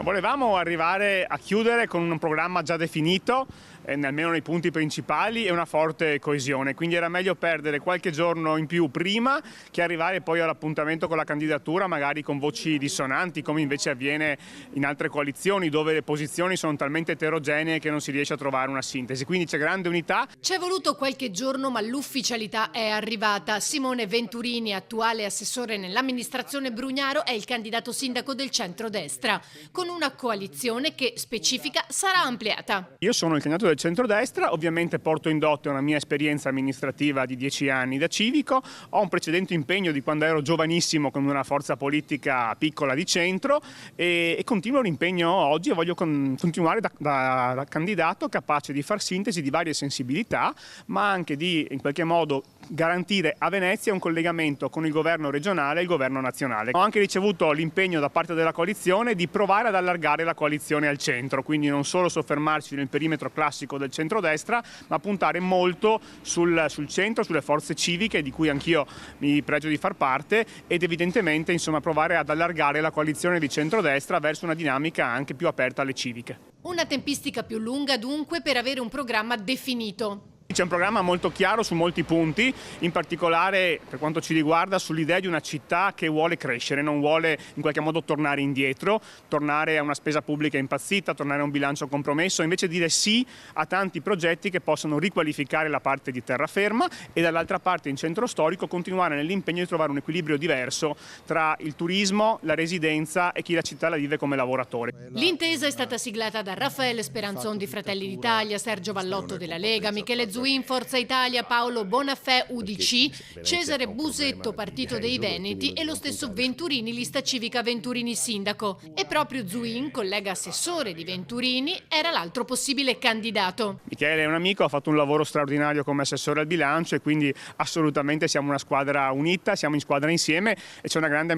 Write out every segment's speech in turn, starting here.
Volevamo arrivare a chiudere con un programma già definito, almeno nei punti principali, e una forte coesione, quindi era meglio perdere qualche giorno in più prima che arrivare poi all'appuntamento con la candidatura magari con voci dissonanti, come invece avviene in altre coalizioni dove le posizioni sono talmente eterogenee che non si riesce a trovare una sintesi, quindi c'è grande unità. C'è voluto qualche giorno, ma l'ufficialità è arrivata. Simone Venturini, attuale assessore nell'amministrazione Brugnaro, è il candidato sindaco del centrodestra, con una coalizione che, specifica, sarà ampliata. Io sono il candidato del centrodestra, ovviamente porto in dote una mia esperienza amministrativa di 10 anni da civico, ho un precedente impegno di quando ero giovanissimo con una forza politica piccola di centro e continuo l'impegno oggi e voglio continuare da candidato capace di far sintesi di varie sensibilità, ma anche di in qualche modo garantire a Venezia un collegamento con il governo regionale e il governo nazionale. Ho anche ricevuto l'impegno da parte della coalizione di provare ad allargare la coalizione al centro, quindi non solo soffermarci nel perimetro classico del centrodestra, ma puntare molto sul centro, sulle forze civiche di cui anch'io mi pregio di far parte ed evidentemente provare ad allargare la coalizione di centrodestra verso una dinamica anche più aperta alle civiche. Una tempistica più lunga dunque per avere un programma definito. C'è un programma molto chiaro su molti punti, in particolare per quanto ci riguarda sull'idea di una città che vuole crescere, non vuole in qualche modo tornare indietro, tornare a una spesa pubblica impazzita, tornare a un bilancio compromesso, invece dire sì a tanti progetti che possono riqualificare la parte di terraferma e dall'altra parte in centro storico continuare nell'impegno di trovare un equilibrio diverso tra il turismo, la residenza e chi la città la vive come lavoratore. L'intesa è stata siglata da Raffaele Speranzon di Fratelli d'Italia, Sergio Vallotto della Lega, Michele Zuin, Forza Italia, Paolo Bonafè, UDC, Cesare Busetto, Partito dei Veneti e lo stesso Venturini, lista civica Venturini sindaco. E proprio Zuin, collega assessore di Venturini, era l'altro possibile candidato. Michele è un amico, ha fatto un lavoro straordinario come assessore al bilancio e quindi assolutamente siamo una squadra unita, siamo in squadra insieme e c'è una grande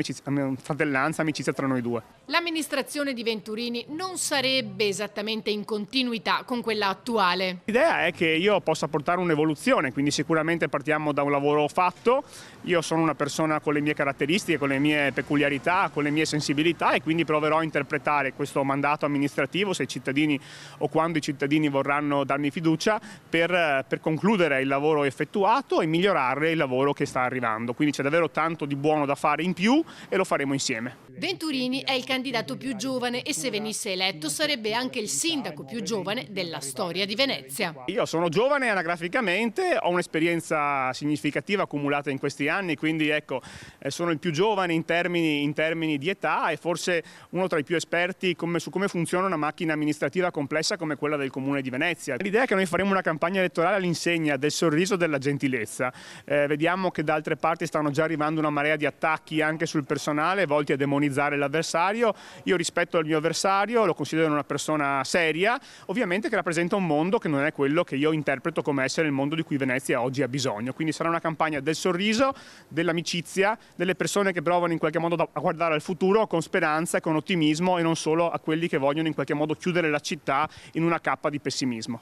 fratellanza, amicizia tra noi due. L'amministrazione di Venturini non sarebbe esattamente in continuità con quella attuale. L'idea è che io possa portare un'evoluzione, quindi sicuramente partiamo da un lavoro fatto. Io sono una persona con le mie caratteristiche, con le mie peculiarità, con le mie sensibilità e quindi proverò a interpretare questo mandato amministrativo se i cittadini o quando i cittadini vorranno darmi fiducia per concludere il lavoro effettuato e migliorare il lavoro che sta arrivando. Quindi c'è davvero tanto di buono da fare in più e lo faremo insieme. Venturini è il candidato più giovane e se venisse eletto sarebbe anche il sindaco più giovane della storia di Venezia. Io sono giovane anagraficamente, ho un'esperienza significativa accumulata in questi anni, quindi ecco, sono il più giovane in termini di età e forse uno tra i più esperti su come funziona una macchina amministrativa complessa come quella del Comune di Venezia. L'idea è che noi faremo una campagna elettorale all'insegna del sorriso e della gentilezza. Vediamo che da altre parti stanno già arrivando una marea di attacchi anche sul personale volti a demonizzare l'avversario. Io rispetto il mio avversario, lo considero una persona seria, ovviamente che rappresenta un mondo che non è quello che io interpreto come essere il mondo di cui Venezia oggi ha bisogno. Quindi sarà una campagna del sorriso, dell'amicizia, delle persone che provano in qualche modo a guardare al futuro con speranza e con ottimismo e non solo a quelli che vogliono in qualche modo chiudere la città in una cappa di pessimismo.